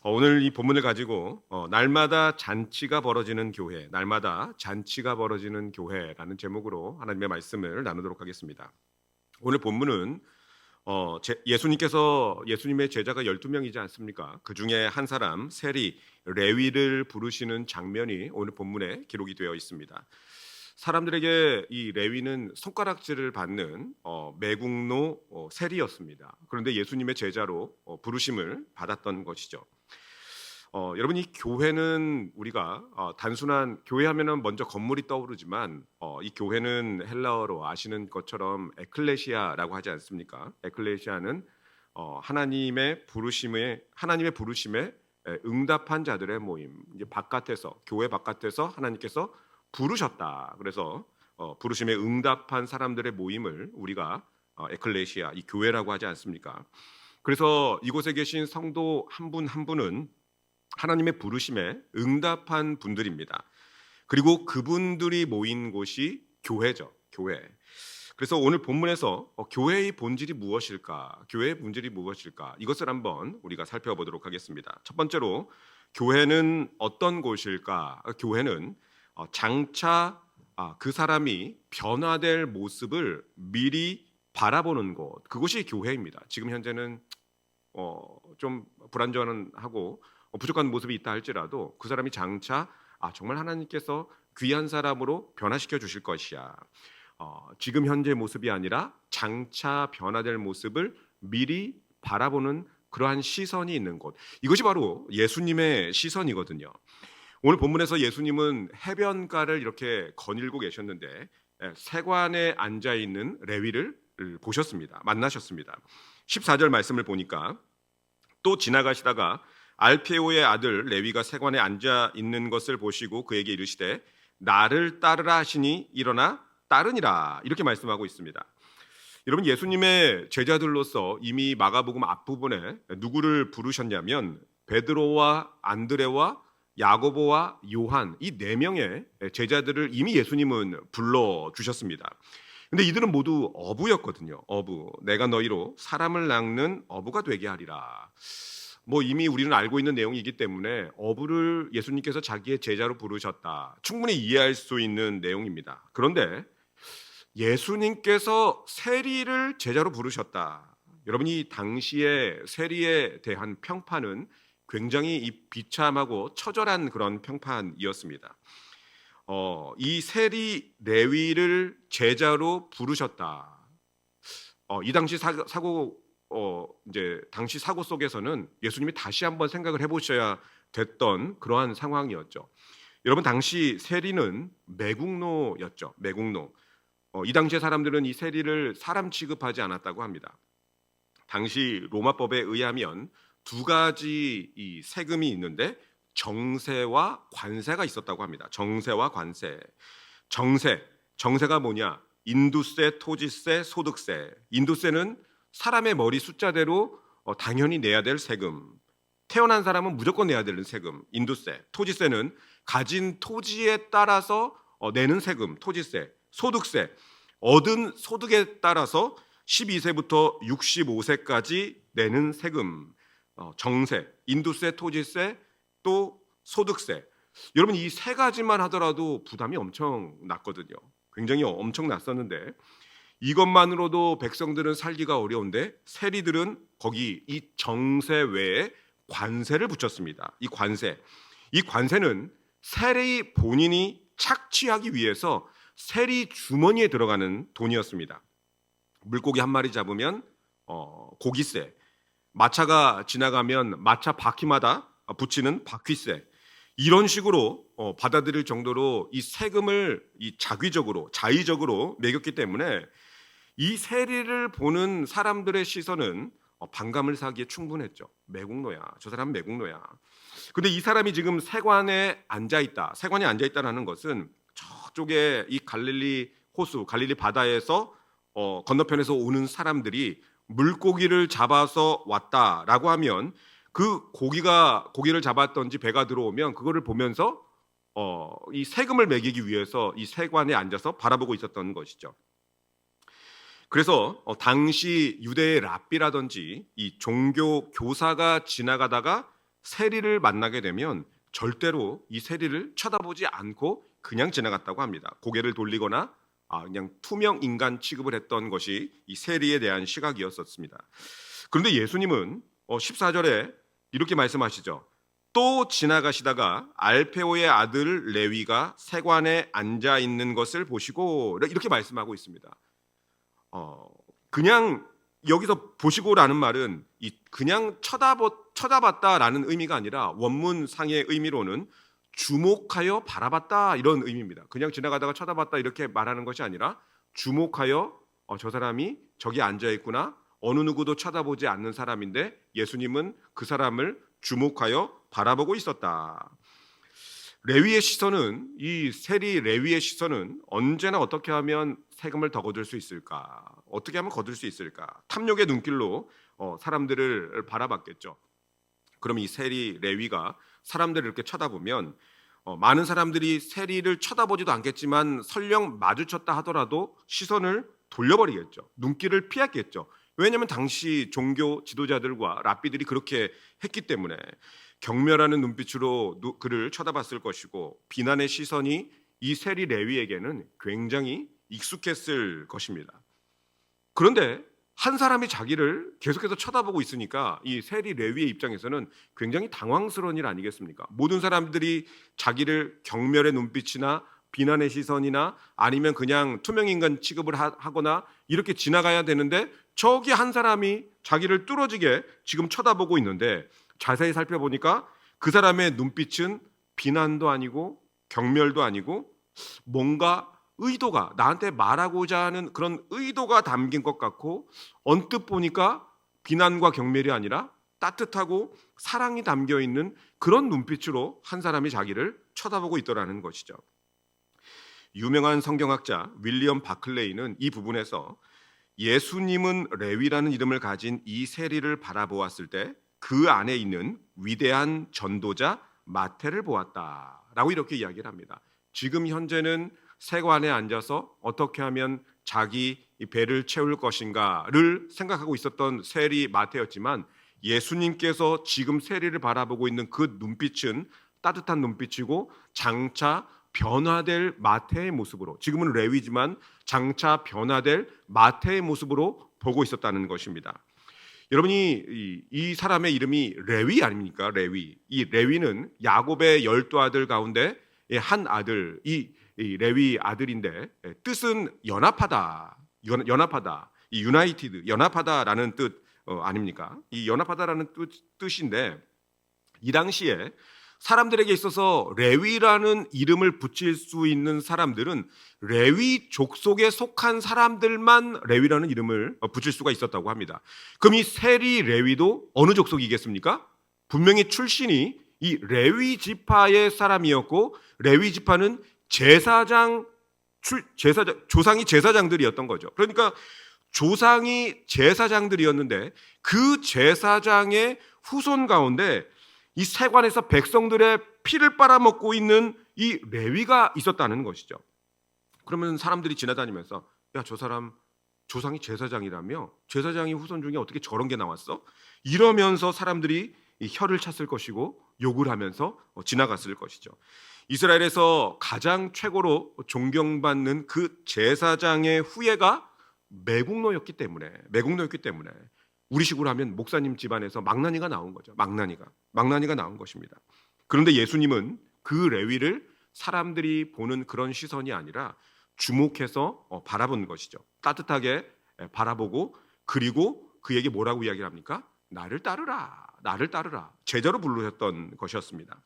오늘 이 본문을 가지고 날마다 잔치가 벌어지는 교회, 날마다 잔치가 벌어지는 교회라는 제목으로 하나님의 말씀을 나누도록 하겠습니다. 오늘 본문은 예수님의 제자가 12명이지 않습니까? 그 중에 한 사람 세리 레위를 부르시는 장면이 오늘 본문에 기록이 되어 있습니다. 사람들에게 이 레위는 손가락질을 받는 매국노 세리였습니다. 그런데 예수님의 제자로 부르심을 받았던 것이죠. 여러분, 이 교회는 우리가 단순한 교회 하면은 먼저 건물이 떠오르지만 이 교회는 헬라어로 아시는 것처럼 에클레시아라고 하지 않습니까? 에클레시아는 하나님의 부르심에 응답한 자들의 모임. 이제 교회 바깥에서 하나님께서 부르셨다. 그래서 부르심에 응답한 사람들의 모임을 우리가 에클레시아, 이 교회라고 하지 않습니까? 그래서 이곳에 계신 성도 한 분 한 분은 하나님의 부르심에 응답한 분들입니다. 그리고 그분들이 모인 곳이 교회죠. 교회. 그래서 오늘 본문에서 교회의 본질이 무엇일까? 교회의 본질이 무엇일까? 이것을 한번 우리가 살펴보도록 하겠습니다. 첫 번째로 교회는 어떤 곳일까? 교회는 장차 그 사람이 변화될 모습을 미리 바라보는 곳. 그것이 교회입니다. 지금 현재는 좀 불안전하고 부족한 모습이 있다 할지라도 그 사람이 장차 정말 하나님께서 귀한 사람으로 변화시켜 주실 것이야. 지금 현재 모습이 아니라 장차 변화될 모습을 미리 바라보는 그러한 시선이 있는 곳. 이것이 바로 예수님의 시선이거든요. 오늘 본문에서 예수님은 해변가를 이렇게 거닐고 계셨는데 세관에 앉아 있는 레위를 보셨습니다. 만나셨습니다. 14절 말씀을 보니까 또 지나가시다가 알페오의 아들 레위가 세관에 앉아 있는 것을 보시고 그에게 이르시되 나를 따르라 하시니 일어나 따르니라, 이렇게 말씀하고 있습니다. 여러분, 예수님의 제자들로서 이미 마가복음 앞부분에 누구를 부르셨냐면 베드로와 안드레와 야고보와 요한, 이 네 명의 제자들을 이미 예수님은 불러주셨습니다. 근데 이들은 모두 어부였거든요. 어부. 내가 너희로 사람을 낚는 어부가 되게 하리라. 이미 우리는 알고 있는 내용이기 때문에 어부를 예수님께서 자기의 제자로 부르셨다, 충분히 이해할 수 있는 내용입니다. 그런데 예수님께서 세리를 제자로 부르셨다. 여러분이 당시에 세리에 대한 평판은 굉장히 비참하고 처절한 그런 평판이었습니다. 이 세리 레위를 제자로 부르셨다. 이 당시 당시 사고 속에서는 예수님이 다시 한번 생각을 해보셔야 됐던 그러한 상황이었죠. 여러분, 당시 세리는 매국노였죠. 매국노. 이 당시의 사람들은 이 세리를 사람 취급하지 않았다고 합니다. 당시 로마법에 의하면 두 가지 이 세금이 있는데 정세와 관세가 있었다고 합니다. 정세와 관세. 정세가 뭐냐? 인두세, 토지세, 소득세. 인두세는 사람의 머리 숫자대로 당연히 내야 될 세금. 태어난 사람은 무조건 내야 되는 세금, 인두세. 토지세는 가진 토지에 따라서 내는 세금, 토지세. 소득세, 얻은 소득에 따라서 12세부터 65세까지 내는 세금. 정세, 인두세, 토지세, 또 소득세. 여러분, 이 세 가지만 하더라도 부담이 엄청 났거든요. 굉장히 엄청 났었는데 이것만으로도 백성들은 살기가 어려운데 세리들은 거기 이 정세 외에 관세를 붙였습니다. 이 관세는 세리 본인이 착취하기 위해서 세리 주머니에 들어가는 돈이었습니다. 물고기 한 마리 잡으면 고기세, 마차가 지나가면 마차 바퀴마다 붙이는 바퀴세, 이런 식으로 받아들일 정도로 이 세금을 자의적으로 매겼기 때문에 이 세리를 보는 사람들의 시선은 반감을 사기에 충분했죠. 매국노야. 저 사람은 매국노야. 근데 이 사람이 지금 세관에 앉아있다. 세관에 앉아있다는 것은 저쪽에 이 갈릴리 호수, 갈릴리 바다에서 건너편에서 오는 사람들이 물고기를 잡아서 왔다라고 하면 그 고기를 잡았던지 배가 들어오면 그거를 보면서 이 세금을 매기기 위해서 이 세관에 앉아서 바라보고 있었던 것이죠. 그래서 당시 유대의 랍비라든지 이 종교 교사가 지나가다가 세리를 만나게 되면 절대로 이 세리를 쳐다보지 않고 그냥 지나갔다고 합니다. 고개를 돌리거나 그냥 투명 인간 취급을 했던 것이 이 세리에 대한 시각이었었습니다. 그런데 예수님은 14절에 이렇게 말씀하시죠. 또 지나가시다가 알페오의 아들 레위가 세관에 앉아 있는 것을 보시고, 이렇게 말씀하고 있습니다. 그냥 여기서 보시고라는 말은 그냥 쳐다봤다라는 의미가 아니라 원문상의 의미로는 주목하여 바라봤다 이런 의미입니다. 그냥 지나가다가 쳐다봤다 이렇게 말하는 것이 아니라 주목하여 저 사람이 저기 앉아 있구나, 어느 누구도 쳐다보지 않는 사람인데 예수님은 그 사람을 주목하여 바라보고 있었다. 레위의 시선은, 이 세리 레위의 시선은 언제나 어떻게 하면 세금을 더 거둘 수 있을까, 어떻게 하면 거둘 수 있을까, 탐욕의 눈길로 사람들을 바라봤겠죠. 그럼 이 세리 레위가 사람들을 이렇게 쳐다보면 많은 사람들이 세리를 쳐다보지도 않겠지만 설령 마주쳤다 하더라도 시선을 돌려버리겠죠. 눈길을 피했겠죠. 왜냐하면 당시 종교 지도자들과 랍비들이 그렇게 했기 때문에 경멸하는 눈빛으로 그를 쳐다봤을 것이고, 비난의 시선이 이 세리 레위에게는 굉장히 익숙했을 것입니다. 그런데 한 사람이 자기를 계속해서 쳐다보고 있으니까 이 세리 레위의 입장에서는 굉장히 당황스러운 일 아니겠습니까? 모든 사람들이 자기를 경멸의 눈빛이나 비난의 시선이나 아니면 그냥 투명인간 취급을 하거나 이렇게 지나가야 되는데, 저기 한 사람이 자기를 뚫어지게 지금 쳐다보고 있는데, 자세히 살펴보니까 그 사람의 눈빛은 비난도 아니고 경멸도 아니고 뭔가 의도가, 나한테 말하고자 하는 그런 의도가 담긴 것 같고, 언뜻 보니까 비난과 경멸이 아니라 따뜻하고 사랑이 담겨 있는 그런 눈빛으로 한 사람이 자기를 쳐다보고 있더라는 것이죠. 유명한 성경학자 윌리엄 바클레이는 이 부분에서 예수님은 레위라는 이름을 가진 이 세리를 바라보았을 때 그 안에 있는 위대한 전도자 마태를 보았다라고 이렇게 이야기를 합니다. 지금 현재는 세관에 앉아서 어떻게 하면 자기 배를 채울 것인가를 생각하고 있었던 세리 마태였지만, 예수님께서 지금 세리를 바라보고 있는 그 눈빛은 따뜻한 눈빛이고 장차 변화될 마태의 모습으로, 지금은 레위지만 장차 변화될 마태의 모습으로 보고 있었다는 것입니다. 여러분이 이 사람의 이름이 레위 아닙니까? 레위. 이 레위는 야곱의 12아들 가운데 한 아들, 이 레위 아들인데 뜻은 연합하다, 이 유나이티드, 연합하다라는 뜻 아닙니까? 이 연합하다라는 뜻인데, 이 당시에 사람들에게 있어서 레위라는 이름을 붙일 수 있는 사람들은 레위 족속에 속한 사람들만 레위라는 이름을 붙일 수가 있었다고 합니다. 그럼 이 세리 레위도 어느 족속이겠습니까? 분명히 출신이 이 레위 지파의 사람이었고, 레위 지파는 조상이 제사장들이었던 거죠. 그러니까 조상이 제사장들이었는데 그 제사장의 후손 가운데 이 세관에서 백성들의 피를 빨아먹고 있는 이 레위가 있었다는 것이죠. 그러면 사람들이 지나다니면서, 야, 저 사람 조상이 제사장이라며, 제사장이 후손 중에 어떻게 저런 게 나왔어? 이러면서 사람들이 이 혀를 찼을 것이고 욕을 하면서 지나갔을 것이죠. 이스라엘에서 가장 최고로 존경받는 그 제사장의 후예가 매국노였기 때문에 우리식으로 하면 목사님 집안에서 망나니가 나온 거죠. 망나니가 나온 것입니다. 그런데 예수님은 그 레위를 사람들이 보는 그런 시선이 아니라 주목해서 바라본 것이죠. 따뜻하게 바라보고, 그리고 그에게 뭐라고 이야기를 합니까? 나를 따르라. 제자로 부르셨던 것이었습니다.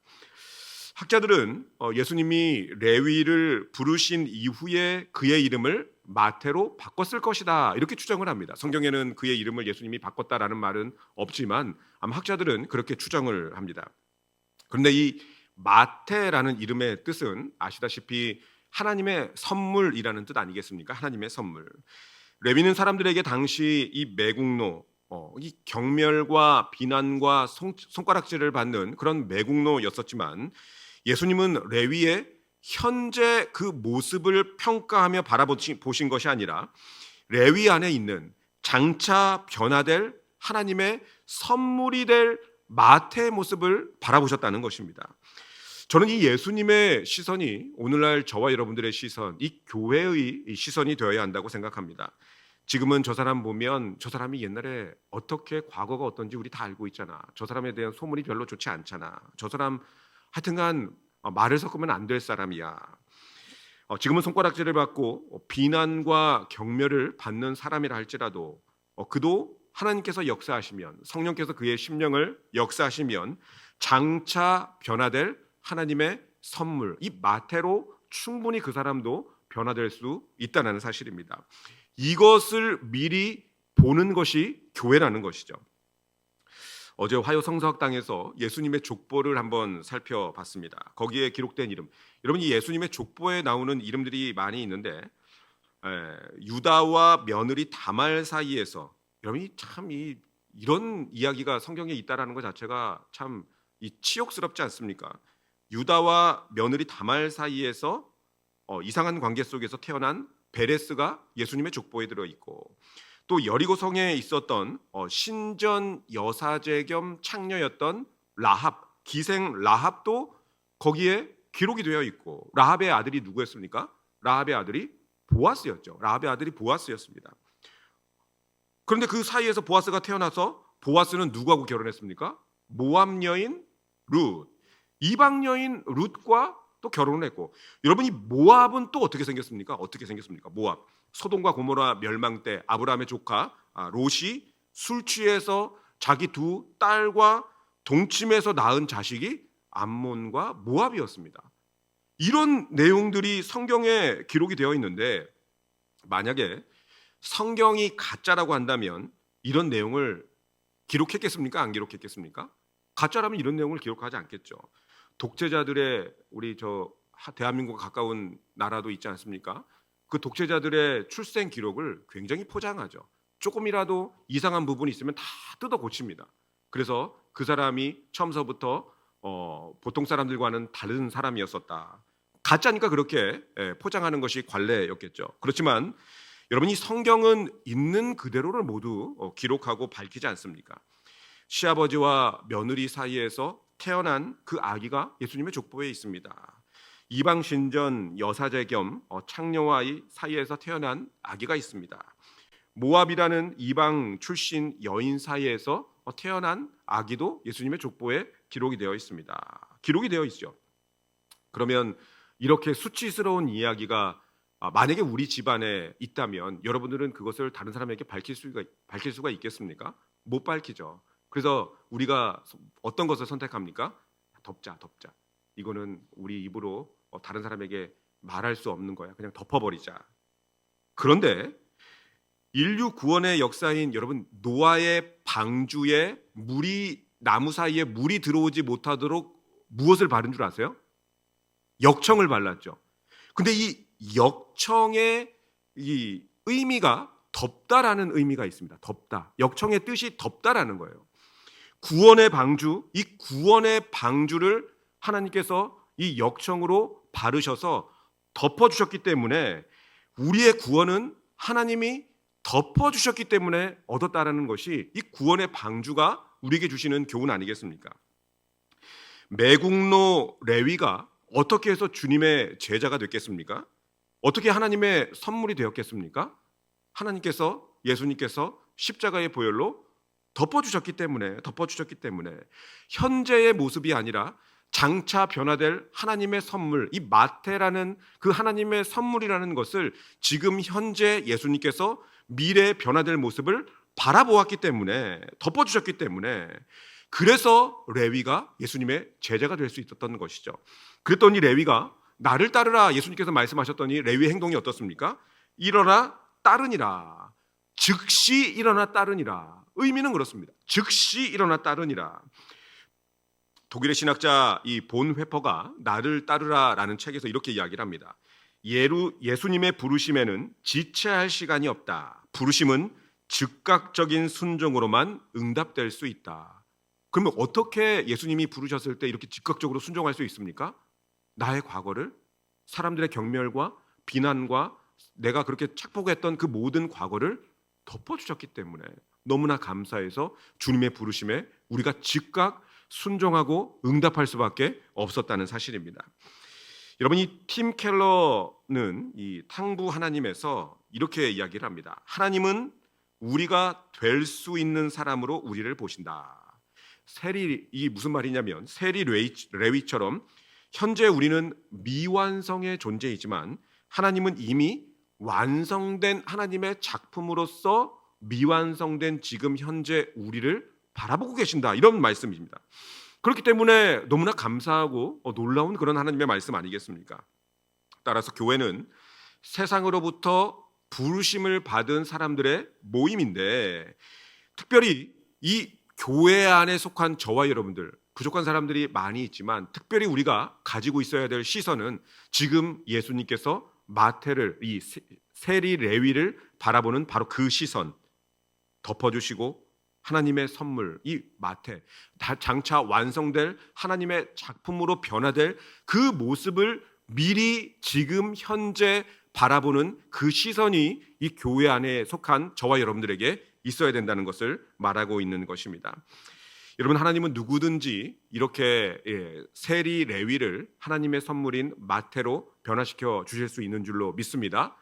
학자들은 예수님이 레위를 부르신 이후에 그의 이름을 마태로 바꿨을 것이다 이렇게 추정을 합니다. 성경에는 그의 이름을 예수님이 바꿨다라는 말은 없지만 아마 학자들은 그렇게 추정을 합니다. 그런데 이 마태라는 이름의 뜻은 아시다시피 하나님의 선물이라는 뜻 아니겠습니까? 하나님의 선물. 레위는 사람들에게 당시 이 매국노, 이 경멸과 비난과 손가락질을 받는 그런 매국노였었지만, 예수님은 레위의 현재 그 모습을 평가하며 바라보신 것이 아니라 레위 안에 있는 장차 변화될 하나님의 선물이 될 마태의 모습을 바라보셨다는 것입니다. 저는 이 예수님의 시선이 오늘날 저와 여러분들의 시선, 이 교회의 이 시선이 되어야 한다고 생각합니다. 지금은 저 사람 보면 저 사람이 옛날에 어떻게 과거가 어떤지 우리 다 알고 있잖아. 저 사람에 대한 소문이 별로 좋지 않잖아. 저 사람 하여튼간 말을 섞으면 안 될 사람이야. 지금은 손가락질을 받고 비난과 경멸을 받는 사람이라 할지라도 그도 하나님께서 역사하시면, 성령께서 그의 심령을 역사하시면 장차 변화될 하나님의 선물, 이 마태로 충분히 그 사람도 변화될 수 있다는 사실입니다. 이것을 미리 보는 것이 교회라는 것이죠. 어제 화요 성서학당에서 예수님의 족보를 한번 살펴봤습니다. 거기에 기록된 이름, 여러분 이 예수님의 족보에 나오는 이름들이 많이 있는데 유다와 며느리 다말 사이에서, 여러분이 참 이런 이야기가 성경에 있다라는 것 자체가 참 치욕스럽지 않습니까? 유다와 며느리 다말 사이에서 이상한 관계 속에서 태어난 베레스가 예수님의 족보에 들어 있고, 또 여리고성에 있었던 신전 여사제 겸 창녀였던 라합, 기생 라합도 거기에 기록이 되어 있고, 라합의 아들이 누구였습니까? 라합의 아들이 보아스였죠. 라합의 아들이 보아스였습니다. 그런데 그 사이에서 보아스가 태어나서 보아스는 누구하고 결혼했습니까? 모압 여인 룻, 이방 여인 룻과 또 결혼을 했고, 여러분 이 모압은 또 어떻게 생겼습니까? 어떻게 생겼습니까? 모압, 소돔과 고모라 멸망 때 아브라함의 조카 롯이 술 취해서 자기 두 딸과 동침해서 낳은 자식이 암몬과 모압이었습니다. 이런 내용들이 성경에 기록이 되어 있는데, 만약에 성경이 가짜라고 한다면 이런 내용을 기록했겠습니까? 안 기록했겠습니까? 가짜라면 이런 내용을 기록하지 않겠죠. 독재자들의, 우리 대한민국과 가까운 나라도 있지 않습니까? 그 독재자들의 출생 기록을 굉장히 포장하죠. 조금이라도 이상한 부분이 있으면 다 뜯어 고칩니다. 그래서 그 사람이 처음서부터 보통 사람들과는 다른 사람이었었다. 가짜니까 그렇게 포장하는 것이 관례였겠죠. 그렇지만 여러분이 성경은 있는 그대로를 모두 기록하고 밝히지 않습니까? 시아버지와 며느리 사이에서 태어난 그 아기가 예수님의 족보에 있습니다. 이방 신전 여사제 겸 창녀와의 사이에서 태어난 아기가 있습니다. 모압이라는 이방 출신 여인 사이에서 태어난 아기도 예수님의 족보에 기록이 되어 있습니다. 기록이 되어 있죠. 그러면 이렇게 수치스러운 이야기가 만약에 우리 집안에 있다면 여러분들은 그것을 다른 사람에게 밝힐 수가 있겠습니까? 못 밝히죠. 그래서 우리가 어떤 것을 선택합니까? 덮자. 이거는 우리 입으로 다른 사람에게 말할 수 없는 거야. 그냥 덮어버리자. 그런데 인류 구원의 역사인 여러분, 노아의 방주에 나무 사이에 물이 들어오지 못하도록 무엇을 바른 줄 아세요? 역청을 발랐죠. 근데 이 역청의 이 의미가 덮다라는 의미가 있습니다. 덮다. 역청의 뜻이 덮다라는 거예요. 구원의 방주, 이 구원의 방주를 하나님께서 이 역청으로 바르셔서 덮어주셨기 때문에 우리의 구원은 하나님이 덮어주셨기 때문에 얻었다라는 것이 이 구원의 방주가 우리에게 주시는 교훈 아니겠습니까? 매국노 레위가 어떻게 해서 주님의 제자가 됐겠습니까? 어떻게 하나님의 선물이 되었겠습니까? 하나님께서, 예수님께서 십자가의 보혈로 덮어주셨기 때문에 현재의 모습이 아니라 장차 변화될 하나님의 선물, 이 마태라는 그 하나님의 선물이라는 것을 지금 현재 예수님께서 미래에 변화될 모습을 바라보았기 때문에, 덮어주셨기 때문에, 그래서 레위가 예수님의 제자가 될 수 있었던 것이죠. 그랬더니 레위가 나를 따르라 예수님께서 말씀하셨더니 레위의 행동이 어떻습니까? 일어나 따르니라. 즉시 일어나 따르니라. 의미는 그렇습니다. 즉시 일어나 따르니라. 독일의 신학자 이 본 회퍼가 나를 따르라라는 책에서 이렇게 이야기를 합니다. 예수님의 부르심에는 지체할 시간이 없다. 부르심은 즉각적인 순종으로만 응답될 수 있다. 그러면 어떻게 예수님이 부르셨을 때 이렇게 즉각적으로 순종할 수 있습니까? 나의 과거를, 사람들의 경멸과 비난과 내가 그렇게 착복했던 그 모든 과거를 덮어주셨기 때문에, 너무나 감사해서 주님의 부르심에 우리가 즉각 순종하고 응답할 수밖에 없었다는 사실입니다. 여러분, 이 팀 켈러는 이 탕부 하나님에서 이렇게 이야기를 합니다. 하나님은 우리가 될 수 있는 사람으로 우리를 보신다. 세리, 이 무슨 말이냐면 세리 레위처럼 현재 우리는 미완성의 존재이지만 하나님은 이미 완성된 하나님의 작품으로서 미완성된 지금 현재 우리를 바라보고 계신다, 이런 말씀입니다. 그렇기 때문에 너무나 감사하고 놀라운 그런 하나님의 말씀 아니겠습니까? 따라서 교회는 세상으로부터 부르심을 받은 사람들의 모임인데, 특별히 이 교회 안에 속한 저와 여러분들, 부족한 사람들이 많이 있지만 특별히 우리가 가지고 있어야 될 시선은 지금 예수님께서 마태를, 이 세리 레위를 바라보는 바로 그 시선, 덮어주시고 하나님의 선물, 이 마태, 장차 완성될 하나님의 작품으로 변화될 그 모습을 미리 지금 현재 바라보는 그 시선이 이 교회 안에 속한 저와 여러분들에게 있어야 된다는 것을 말하고 있는 것입니다. 여러분, 하나님은 누구든지 이렇게 세리 레위를 하나님의 선물인 마태로 변화시켜 주실 수 있는 줄로 믿습니다.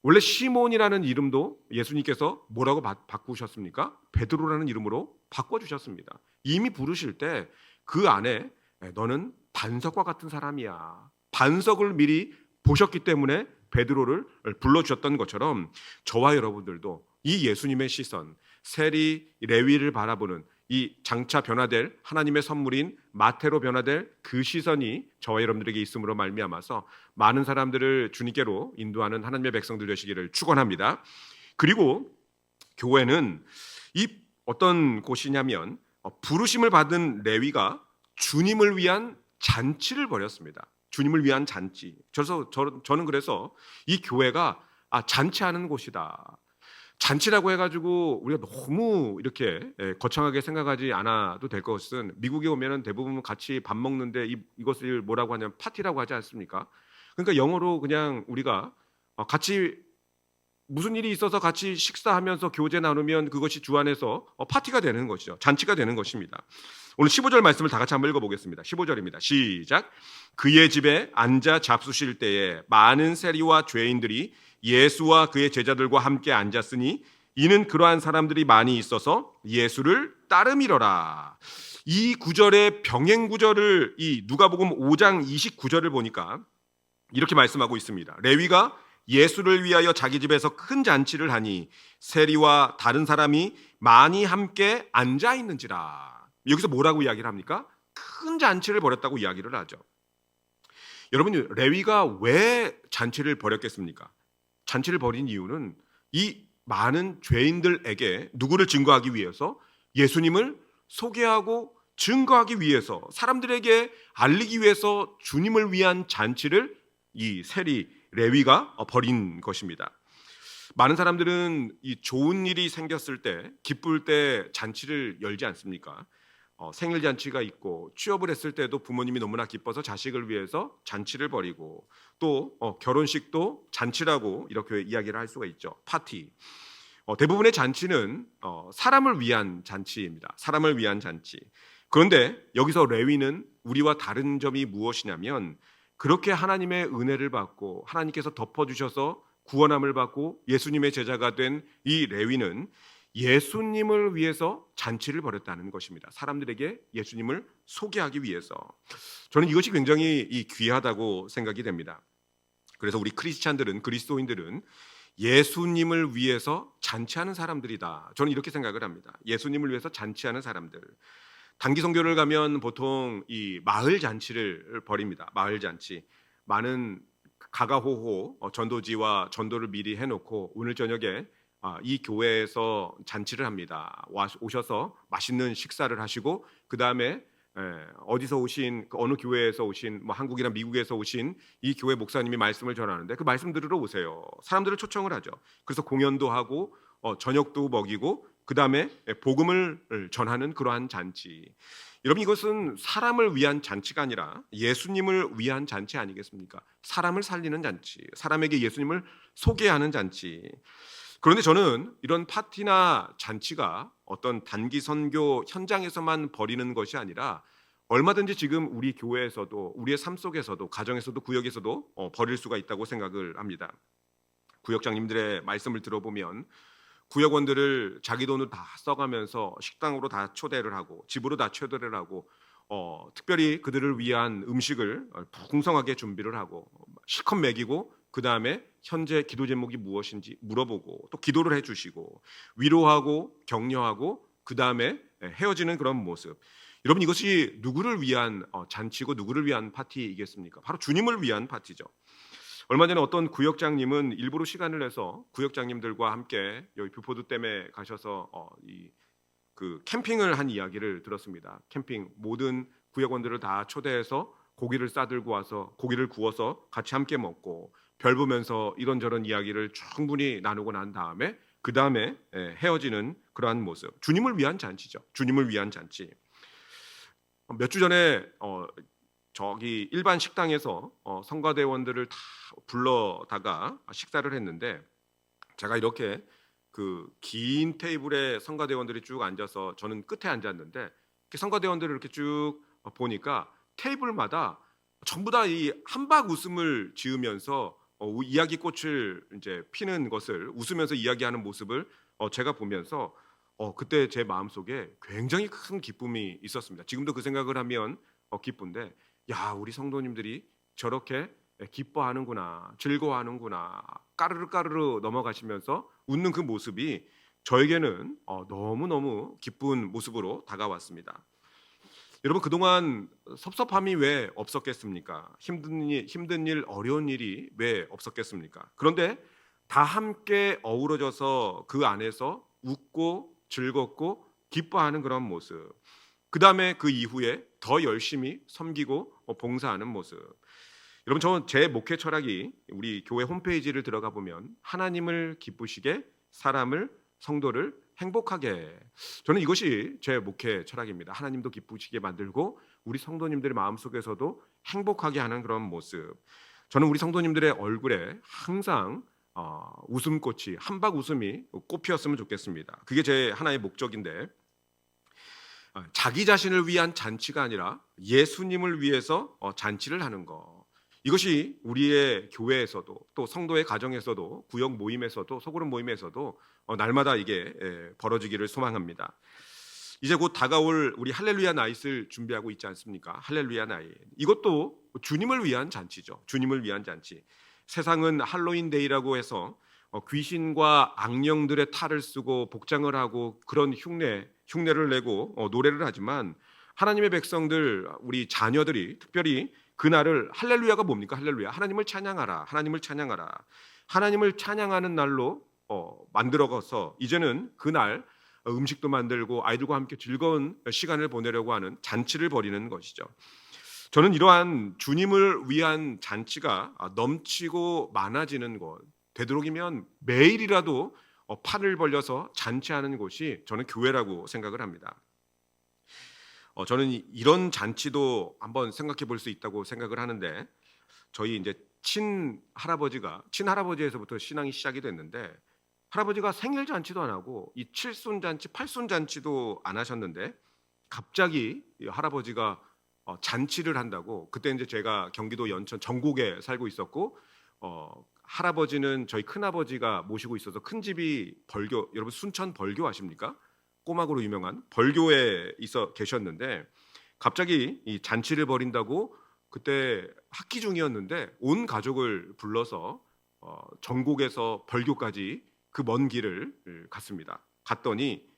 원래 시몬이라는 이름도 예수님께서 뭐라고 바꾸셨습니까? 베드로라는 이름으로 바꿔주셨습니다. 이미 부르실 때 그 안에 너는 반석과 같은 사람이야, 반석을 미리 보셨기 때문에 베드로를 불러주셨던 것처럼 저와 여러분들도 이 예수님의 시선, 세리 레위를 바라보는 이 장차 변화될 하나님의 선물인 마태로 변화될 그 시선이 저와 여러분들에게 있음으로 말미암아서 많은 사람들을 주님께로 인도하는 하나님의 백성들 되시기를 축원합니다. 그리고 교회는 이 어떤 곳이냐면 부르심을 받은 레위가 주님을 위한 잔치를 벌였습니다. 주님을 위한 잔치. 그래서 저는 그래서 이 교회가 잔치하는 곳이다. 잔치라고 해가지고 우리가 너무 이렇게 거창하게 생각하지 않아도 될 것은, 미국에 오면은 대부분 같이 밥 먹는데 이것을 뭐라고 하냐면 파티라고 하지 않습니까? 그러니까 영어로 그냥 우리가 같이 무슨 일이 있어서 같이 식사하면서 교제 나누면 그것이 주 안에서 파티가 되는 것이죠. 잔치가 되는 것입니다. 오늘 15절 말씀을 다 같이 한번 읽어보겠습니다. 15절입니다. 시작. 그의 집에 앉아 잡수실 때에 많은 세리와 죄인들이 예수와 그의 제자들과 함께 앉았으니 이는 그러한 사람들이 많이 있어서 예수를 따름이러라. 이 구절의 병행 구절을 이 누가복음 5장 29절을 보니까 이렇게 말씀하고 있습니다. 레위가 예수를 위하여 자기 집에서 큰 잔치를 하니 세리와 다른 사람이 많이 함께 앉아 있는지라. 여기서 뭐라고 이야기를 합니까? 큰 잔치를 벌였다고 이야기를 하죠. 여러분, 레위가 왜 잔치를 벌였겠습니까? 잔치를 벌인 이유는 이 많은 죄인들에게 누구를 증거하기 위해서, 예수님을 소개하고 증거하기 위해서, 사람들에게 알리기 위해서 주님을 위한 잔치를 이 세리 레위가 벌인 것입니다. 많은 사람들은 이 좋은 일이 생겼을 때, 기쁠 때 잔치를 열지 않습니까? 생일 잔치가 있고, 취업을 했을 때도 부모님이 너무나 기뻐서 자식을 위해서 잔치를 벌이고, 또 결혼식도 잔치라고 이렇게 이야기를 할 수가 있죠. 파티. 대부분의 잔치는 사람을 위한 잔치입니다. 사람을 위한 잔치. 그런데 여기서 레위는 우리와 다른 점이 무엇이냐면, 그렇게 하나님의 은혜를 받고 하나님께서 덮어주셔서 구원함을 받고 예수님의 제자가 된 이 레위는 예수님을 위해서 잔치를 벌였다는 것입니다. 사람들에게 예수님을 소개하기 위해서. 저는 이것이 굉장히 귀하다고 생각이 됩니다. 그래서 우리 크리스찬들은, 그리스도인들은 예수님을 위해서 잔치하는 사람들이다. 저는 이렇게 생각을 합니다. 예수님을 위해서 잔치하는 사람들. 단기 선교를 가면 보통 이 마을 잔치를 벌입니다. 마을 잔치. 많은 가가호호 전도지와 전도를 미리 해놓고 오늘 저녁에 이 교회에서 잔치를 합니다. 오셔서 맛있는 식사를 하시고, 그 다음에 어디서 오신, 어느 교회에서 오신, 뭐 한국이나 미국에서 오신 이 교회 목사님이 말씀을 전하는데 그 말씀 들으러 오세요. 사람들을 초청을 하죠. 그래서 공연도 하고 저녁도 먹이고, 그 다음에 복음을 전하는 그러한 잔치. 여러분, 이것은 사람을 위한 잔치가 아니라 예수님을 위한 잔치 아니겠습니까? 사람을 살리는 잔치, 사람에게 예수님을 소개하는 잔치. 그런데 저는 이런 파티나 잔치가 어떤 단기 선교 현장에서만 벌이는 것이 아니라 얼마든지 지금 우리 교회에서도 우리의 삶 속에서도 가정에서도 구역에서도 벌일 수가 있다고 생각을 합니다. 구역장님들의 말씀을 들어보면 구역원들을 자기 돈을 다 써가면서 식당으로 다 초대를 하고 집으로 다 초대를 하고 특별히 그들을 위한 음식을 풍성하게 준비를 하고 실컷 먹이고 그 다음에 현재 기도 제목이 무엇인지 물어보고 또 기도를 해주시고 위로하고 격려하고 그 다음에 헤어지는 그런 모습. 여러분 이것이 누구를 위한 잔치고 누구를 위한 파티이겠습니까? 바로 주님을 위한 파티죠. 얼마 전에 어떤 구역장님은 일부러 시간을 내서 구역장님들과 함께 여기 뷰포드댐에 가셔서 그 캠핑을 한 이야기를 들었습니다. 캠핑 모든 구역원들을 다 초대해서 고기를 싸들고 와서 고기를 구워서 같이 함께 먹고 별 보면서 이런저런 이야기를 충분히 나누고 난 다음에 그 다음에 헤어지는 그러한 모습. 주님을 위한 잔치죠. 주님을 위한 잔치. 몇 주 전에 저기 일반 식당에서 성가대원들을 다 불러다가 식사를 했는데 제가 이렇게 그 긴 테이블에 성가대원들이 쭉 앉아서 저는 끝에 앉았는데 성가대원들을 이렇게 쭉 보니까 테이블마다 전부 다 이 한박 웃음을 지으면서 이야기꽃을 이제 피는 것을 웃으면서 이야기하는 모습을 제가 보면서 그때 제 마음속에 굉장히 큰 기쁨이 있었습니다. 지금도 그 생각을 하면 기쁜데 야 우리 성도님들이 저렇게 기뻐하는구나 즐거워하는구나 까르르 까르르 넘어가시면서 웃는 그 모습이 저에게는 너무너무 기쁜 모습으로 다가왔습니다. 여러분 그동안 섭섭함이 왜 없었겠습니까? 힘든 일 어려운 일이 왜 없었겠습니까? 그런데 다 함께 어우러져서 그 안에서 웃고 즐겁고 기뻐하는 그런 모습, 그 다음에 그 이후에 더 열심히 섬기고 봉사하는 모습. 여러분 저는 제 목회 철학이 우리 교회 홈페이지를 들어가 보면 하나님을 기쁘시게 사람을 성도를 행복하게, 저는 이것이 제 목회 철학입니다. 하나님도 기쁘시게 만들고 우리 성도님들의 마음속에서도 행복하게 하는 그런 모습. 저는 우리 성도님들의 얼굴에 항상 웃음꽃이 한박 웃음이 꽃피었으면 좋겠습니다. 그게 제 하나의 목적인데 자기 자신을 위한 잔치가 아니라 예수님을 위해서 잔치를 하는 것, 이것이 우리의 교회에서도 또 성도의 가정에서도 구역 모임에서도 소그룹 모임에서도 날마다 이게 벌어지기를 소망합니다. 이제 곧 다가올 우리 할렐루야 나잇을 준비하고 있지 않습니까? 할렐루야 나잇, 이것도 주님을 위한 잔치죠. 주님을 위한 잔치. 세상은 할로윈 데이라고 해서 귀신과 악령들의 탈을 쓰고 복장을 하고 그런 흉내를 내고 노래를 하지만 하나님의 백성들, 우리 자녀들이 특별히 그날을, 할렐루야가 뭡니까? 할렐루야, 하나님을 찬양하라, 하나님을 찬양하라, 하나님을 찬양하는 날로 만들어서 이제는 그날 음식도 만들고 아이들과 함께 즐거운 시간을 보내려고 하는 잔치를 벌이는 것이죠. 저는 이러한 주님을 위한 잔치가 넘치고 많아지는 곳, 되도록이면 매일이라도 판을 벌려서 잔치하는 곳이 저는 교회라고 생각을 합니다. 저는 이런 잔치도 한번 생각해 볼 수 있다고 생각을 하는데, 저희 이제 친할아버지에서부터 신앙이 시작이 됐는데 할아버지가 생일 잔치도 안 하고 이 칠순 잔치, 팔순 잔치도 안 하셨는데 갑자기 이 할아버지가 잔치를 한다고. 그때 이제 제가 경기도 연천 전곡에 살고 있었고 할아버지는 저희 큰아버지가 모시고 있어서 큰 집이 벌교, 여러분 순천 벌교 아십니까? 꼬막으로 유명한 벌교에 있어 계셨는데 갑자기 이 잔치를 벌인다고 그때 학기 중이었는데 온 가족을 불러서 전곡에서 벌교까지 그 먼 길을 갔습니다. 갔더니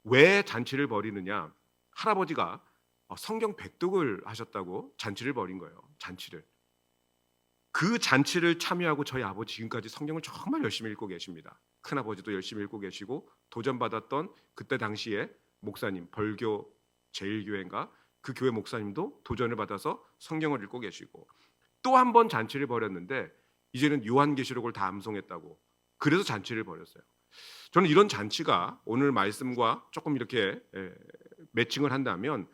왜 잔치를 벌이느냐? 할아버지가 성경 백독을 하셨다고 잔치를 벌인 거예요. 잔치를. 그 잔치를 참여하고 저희 아버지 지금까지 성경을 정말 열심히 읽고 계십니다. 큰아버지도 열심히 읽고 계시고 도전받았던 그때 당시에 목사님, 벌교 제1교회인가 그 교회 목사님도 도전을 받아서 성경을 읽고 계시고, 또 한 번 잔치를 벌였는데 이제는 요한계시록을 다 암송했다고. 그래서 잔치를 벌였어요. 저는 이런 잔치가 오늘 말씀과 조금 이렇게 매칭을 한다면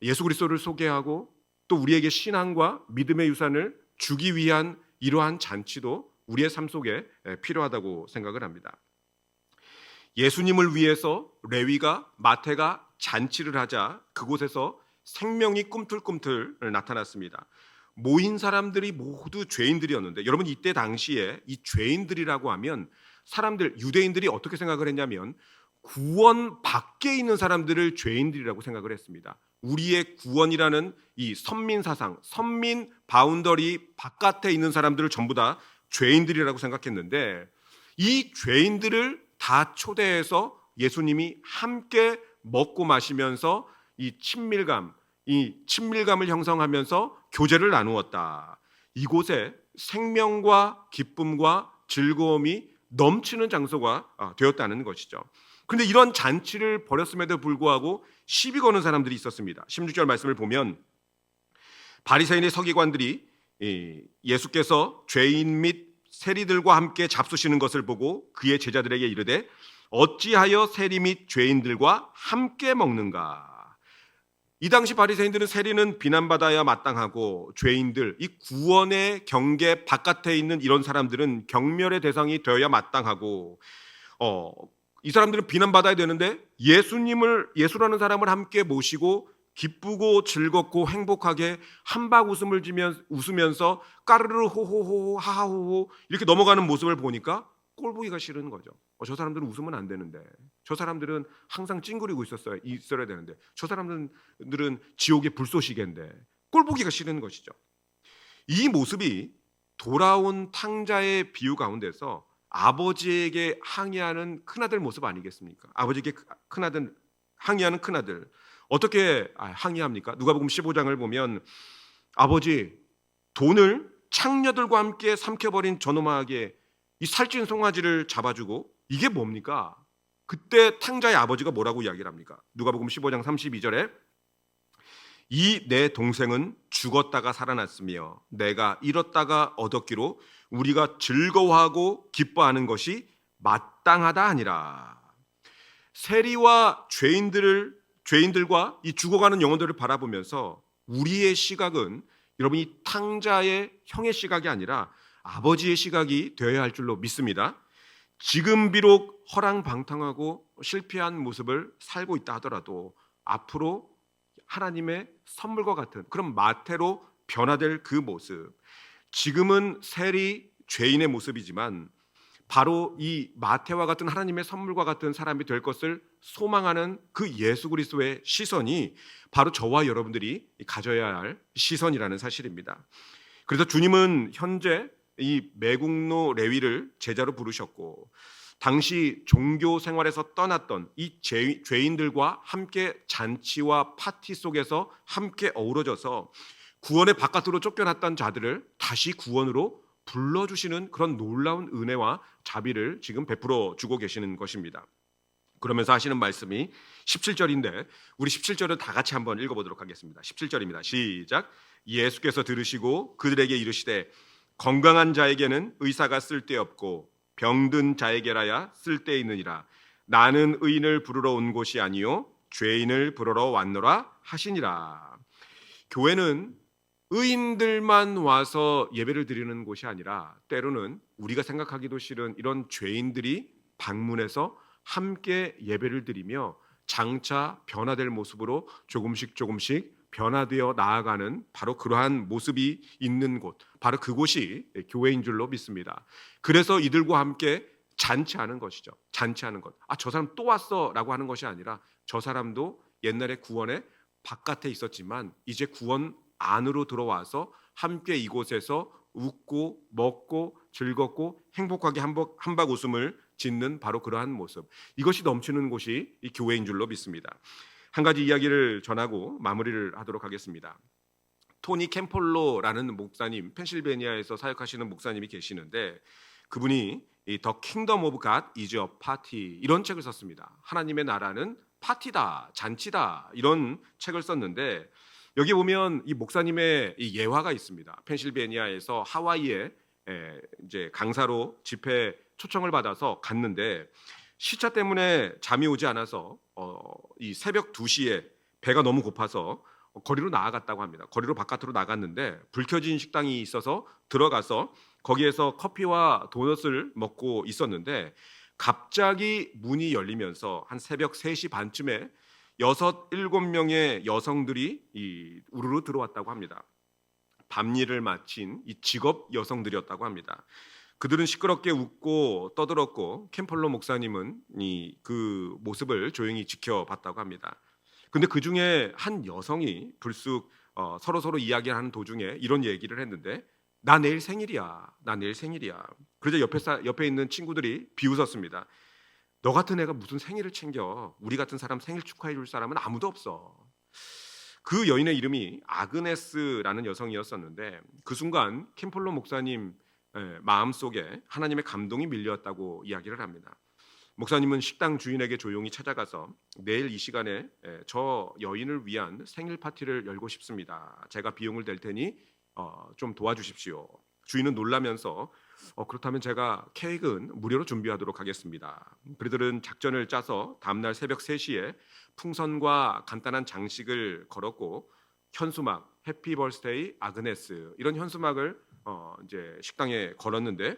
예수 그리스도를 소개하고 또 우리에게 신앙과 믿음의 유산을 주기 위한 이러한 잔치도 우리의 삶 속에 필요하다고 생각을 합니다. 예수님을 위해서 레위가 마태가 잔치를 하자 그곳에서 생명이 꿈틀꿈틀 나타났습니다. 모인 사람들이 모두 죄인들이었는데, 여러분 이때 당시에 이 죄인들이라고 하면 사람들, 유대인들이 어떻게 생각을 했냐면 구원 밖에 있는 사람들을 죄인들이라고 생각을 했습니다. 우리의 구원이라는 이 선민 사상, 선민 바운더리 바깥에 있는 사람들을 전부 다 죄인들이라고 생각했는데, 이 죄인들을 다 초대해서 예수님이 함께 먹고 마시면서 이 친밀감을 형성하면서 교제를 나누었다. 이곳에 생명과 기쁨과 즐거움이 넘치는 장소가 되었다는 것이죠. 그런데 이런 잔치를 벌였음에도 불구하고 시비 거는 사람들이 있었습니다. 16절 말씀을 보면 바리새인의 서기관들이 예수께서 죄인 및 세리들과 함께 잡수시는 것을 보고 그의 제자들에게 이르되 어찌하여 세리 및 죄인들과 함께 먹는가? 이 당시 바리새인들은 세리는 비난받아야 마땅하고 죄인들, 이 구원의 경계 바깥에 있는 이런 사람들은 경멸의 대상이 되어야 마땅하고, 이 사람들은 비난받아야 되는데 예수라는 사람을 함께 모시고 기쁘고 즐겁고 행복하게 한박 웃음을 웃으면서 까르르 호호호 하하호호 이렇게 넘어가는 모습을 보니까 꼴보기가 싫은 거죠. 저 사람들은 웃으면 안 되는데, 저 사람들은 항상 찡그리고 있어야 되는데, 저 사람들은 지옥의 불쏘시개인데, 꼴보기가 싫은 것이죠. 이 모습이 돌아온 탕자의 비유 가운데서 아버지에게 항의하는 큰아들 모습 아니겠습니까? 아버지에게 항의하는 큰아들. 어떻게 항의합니까? 누가복음 15장을 보면 아버지, 돈을 창녀들과 함께 삼켜버린 저놈아에게 이 살찐 송아지를 잡아주고, 이게 뭡니까? 그때 탕자의 아버지가 뭐라고 이야기를 합니까? 누가복음 15장 32절에 이 내 동생은 죽었다가 살아났으며 내가 잃었다가 얻었기로 우리가 즐거워하고 기뻐하는 것이 마땅하다 하니라. 세리와 죄인들과 이 죽어가는 영혼들을 바라보면서 우리의 시각은, 여러분, 이 탕자의 형의 시각이 아니라 아버지의 시각이 되어야 할 줄로 믿습니다. 지금 비록 허랑방탕하고 실패한 모습을 살고 있다 하더라도 앞으로 하나님의 선물과 같은 그런 마태로 변화될 그 모습, 지금은 세리 죄인의 모습이지만 바로 이 마태와 같은 하나님의 선물과 같은 사람이 될 것을 소망하는 그 예수 그리스도의 시선이 바로 저와 여러분들이 가져야 할 시선이라는 사실입니다. 그래서 주님은 현재 이 매국노 레위를 제자로 부르셨고, 당시 종교 생활에서 떠났던 이 죄인들과 함께 잔치와 파티 속에서 함께 어우러져서 구원의 바깥으로 쫓겨났던 자들을 다시 구원으로 불러주시는 그런 놀라운 은혜와 자비를 지금 베풀어 주고 계시는 것입니다. 그러면서 하시는 말씀이 17절인데 우리 17절은 다 같이 한번 읽어보도록 하겠습니다. 17절입니다. 시작. 예수께서 들으시고 그들에게 이르시되 건강한 자에게는 의사가 쓸데없고 병든 자에게라야 쓸데있느니라. 나는 의인을 부르러 온 곳이 아니요 죄인을 부르러 왔노라 하시니라. 교회는 의인들만 와서 예배를 드리는 곳이 아니라 때로는 우리가 생각하기도 싫은 이런 죄인들이 방문해서 함께 예배를 드리며 장차 변화될 모습으로 조금씩 변화되어 나아가는 바로 그러한 모습이 있는 곳, 바로 그곳이 교회인 줄로 믿습니다. 그래서 이들과 함께 잔치하는 것이죠. 잔치하는 것. 저 사람 또 왔어 라고 하는 것이 아니라 저 사람도 옛날에 구원의 바깥에 있었지만 이제 구원 안으로 들어와서 함께 이곳에서 웃고 먹고 즐겁고 행복하게 한박 웃음을 짓는 바로 그러한 모습, 이것이 넘치는 곳이 이 교회인 줄로 믿습니다. 한 가지 이야기를 전하고 마무리를 하도록 하겠습니다. 토니 캠폴로라는 목사님, 펜실베니아에서 사역하시는 목사님이 계시는데 그분이 이 The Kingdom of God is a Party 이런 책을 썼습니다. 하나님의 나라는 파티다, 잔치다 이런 책을 썼는데 여기 보면 이 목사님의 이 예화가 있습니다. 펜실베니아에서 하와이에 이제 강사로 집회 초청을 받아서 갔는데 시차 때문에 잠이 오지 않아서 이 새벽 2시에 배가 너무 고파서 거리로 나아갔다고 합니다. 거리로 바깥으로 나갔는데 불 켜진 식당이 있어서 들어가서 거기에서 커피와 도넛을 먹고 있었는데 갑자기 문이 열리면서 한 새벽 3시 반쯤에 6, 7명의 여성들이 우르르 들어왔다고 합니다. 밤일을 마친 이 직업 여성들이었다고 합니다. 그들은 시끄럽게 웃고 떠들었고 캠펄러 목사님은 그 모습을 조용히 지켜봤다고 합니다. 근데 그 중에 한 여성이 불쑥 서로 이야기하는 도중에 이런 얘기를 했는데, 나 내일 생일이야. 나 내일 생일이야. 그러자 옆에 있는 친구들이 비웃었습니다. 너 같은 애가 무슨 생일을 챙겨? 우리 같은 사람 생일 축하해 줄 사람은 아무도 없어. 그 여인의 이름이 아그네스라는 여성이었었는데, 그 순간 캠폴로 목사님 마음속에 하나님의 감동이 밀려왔다고 이야기를 합니다. 목사님은 식당 주인에게 조용히 찾아가서 내일 이 시간에 저 여인을 위한 생일 파티를 열고 싶습니다. 제가 비용을 댈 테니 좀 도와주십시오. 주인은 놀라면서 그렇다면 제가 케이크는 무료로 준비하도록 하겠습니다. 그들은 작전을 짜서 다음날 새벽 3시에 풍선과 간단한 장식을 걸었고, 현수막 해피 버스데이 아그네스 이런 현수막을 이제 식당에 걸었는데,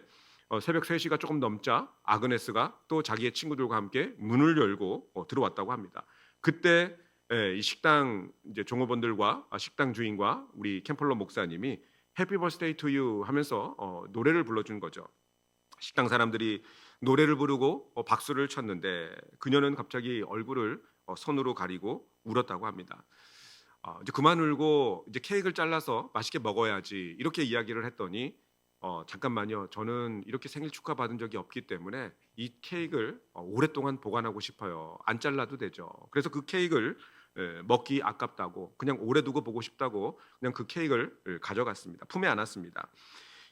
새벽 3시가 조금 넘자 아그네스가 또 자기의 친구들과 함께 문을 열고 들어왔다고 합니다. 그때 이 식당 이제 종업원들과 식당 주인과 우리 캠펄러 목사님이 해피 버스데이 투 유 하면서 노래를 불러준 거죠. 식당 사람들이 노래를 부르고 박수를 쳤는데, 그녀는 갑자기 얼굴을 손으로 가리고 울었다고 합니다. 이제 그만 울고 이제 케이크를 잘라서 맛있게 먹어야지 이렇게 이야기를 했더니, 잠깐만요. 저는 이렇게 생일 축하 받은 적이 없기 때문에 이 케이크를 오랫동안 보관하고 싶어요. 안 잘라도 되죠. 그래서 그 케이크를 먹기 아깝다고, 그냥 오래 두고 보고 싶다고 그냥 그 케이크를 가져갔습니다. 품에 안았습니다.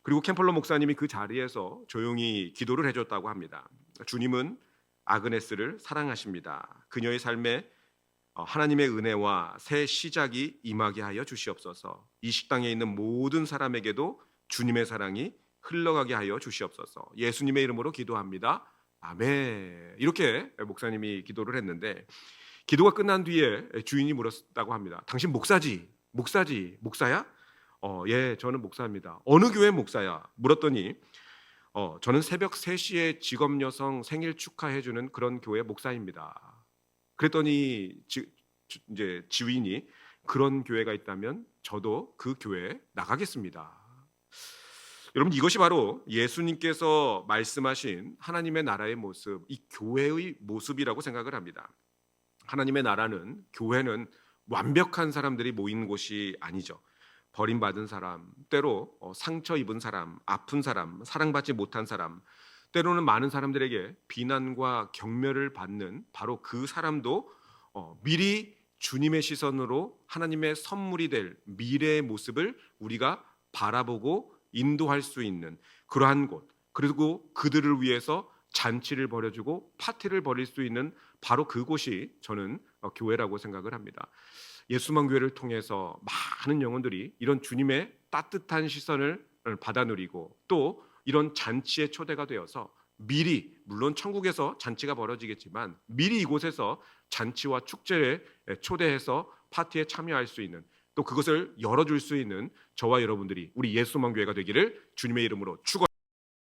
그리고 캠펄러 목사님이 그 자리에서 조용히 기도를 해줬다고 합니다. 주님은 아그네스를 사랑하십니다. 그녀의 삶에 하나님의 은혜와 새 시작이 임하게 하여 주시옵소서. 이 식당에 있는 모든 사람에게도 주님의 사랑이 흘러가게 하여 주시옵소서. 예수님의 이름으로 기도합니다. 아멘. 이렇게 목사님이 기도를 했는데, 기도가 끝난 뒤에 주인이 물었다고 합니다. 당신 목사지? 목사야? 예, 저는 목사입니다. 어느 교회 목사야? 물었더니 저는 새벽 3시에 직업 여성 생일 축하해주는 그런 교회 목사입니다. 그랬더니 이제 지휘인이 그런 교회가 있다면 저도 그 교회에 나가겠습니다. 여러분, 이것이 바로 예수님께서 말씀하신 하나님의 나라의 모습, 이 교회의 모습이라고 생각을 합니다. 하나님의 나라는, 교회는 완벽한 사람들이 모인 곳이 아니죠. 버림받은 사람, 때로 상처 입은 사람, 아픈 사람, 사랑받지 못한 사람, 때로는 많은 사람들에게 비난과 경멸을 받는 바로 그 사람도 미리 주님의 시선으로 하나님의 선물이 될 미래의 모습을 우리가 바라보고 인도할 수 있는 그러한 곳, 그리고 그들을 위해서 잔치를 벌여주고 파티를 벌일 수 있는 바로 그곳이 저는 교회라고 생각을 합니다. 예수만 교회를 통해서 많은 영혼들이 이런 주님의 따뜻한 시선을 받아 누리고, 또 이런 잔치의 초대가 되어서 미리, 물론 천국에서 잔치가 벌어지겠지만 미리 이곳에서 잔치와 축제에 초대해서 파티에 참여할 수 있는, 또 그것을 열어줄 수 있는 저와 여러분들이 우리 예수만 교회가 되기를 주님의 이름으로 축원합니다.